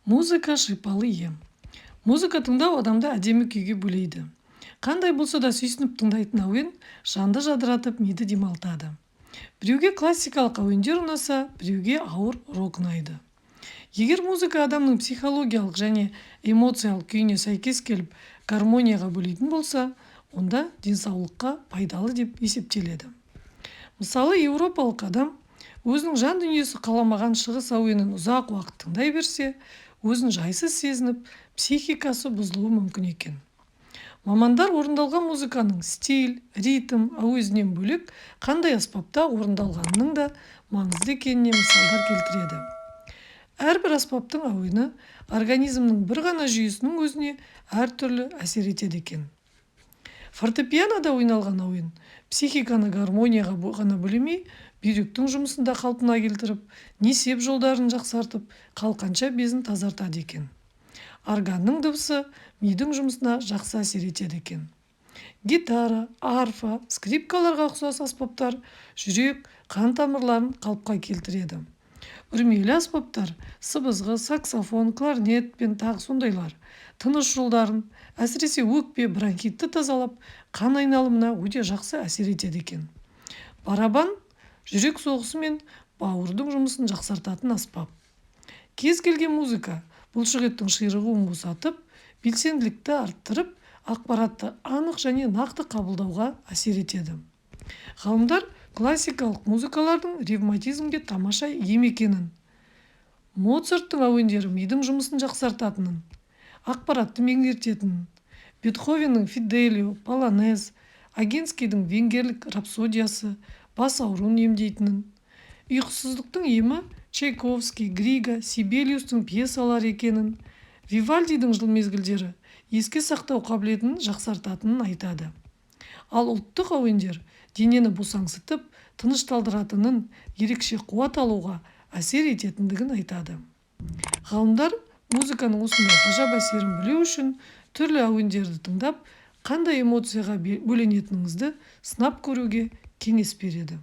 Музыка шипалы ем. Музыка тыңдау адамды әдемі күйге бөлейді. Қандай болса да сүйсініп тыңдайтын әуен жанды жадыратып, миды демалтады. Біреуге классикалық әуендер ұнаса, біреуге ауыр рок ұнайды. Егер музыка адамның психологиялық және эмоциялық күйіне сәйкес келіп, гармонияға бөлейтін болса, онда денсаулыққа пайдалы деп есептеледі. Мысалы, еуропалық адам өзінің жан дүниесі қаламаған шығыс әуенін ұзақ уақыт тыңдай берсе, өзін жайсыз сезініп, психикасы бұзылуы мүмкін екен. Мамандар орындалған музыканың стиль, ритм, әуезінен бөлек қандай аспапта орындалғанының да маңызды екеніне мысалдар келтіреді. Әрбір аспаптың әуені организмнің бір ғана жүйесінің өзіне әртүрлі әсер етеді екен. Фортепианода ойналған әуен психиканы гармонияға ғана бөлемей, бүйректің жұмысын да қалпына келтіріп, несеп жолдарын жақсартып, қалқанша безін тазартады екен. Органның дыбысы мидың жұмысына жақсы әсер етеді екен. Гитара, арфа, скрипкаларға ұқсас аспаптар жүрек, қан тамырларын қалыпқа келтіреді. Үрмелі аспаптар сыбызғы, саксофон, кларнет пен тағы сондайлар тыныс жолдарын, әсіресе өкпе, бронхитті тазалап, қан айналымына өте жақсы әсер етеді екен. Барабан жүрек соғысы мен бауырдың жұмысын жақсартатын аспап. Кез келген музыка бұлшықеттің ширығуын босатып, белсенділікті арттырып, ақпаратты анық және нақты қабылдауға әсер етеді. Ғалымдар классикалық музыкалардың ревматизмге тамаша ем екенін, Моцарттың әуендері мидың жұмысын жақсартатынын, ақпаратты меңгертетінін, Бетховеннің Фиделио, Полонез, Агинскийдің Венгерлік рапсодиясы бас ауруын емдейтінін, ұйқысыздықтың емі Чайковский, Грига, Сибелиустың пьесалары екенін, Вивальдидің жыл мезгілдері еске сақтау қабілетін жақсартатынын айтады. Ал ұлттық әуендер денені босаңсытып, тынышталдыратынын, ерекше қуат алуға әсер ететіндігін айтады. Ғалымдар музыканың осындай ғажап әсерін білу үшін түрлі әуендерді тыңдап, қандай эмоцияға бөленетініңізді сынап көруге кеңес береді.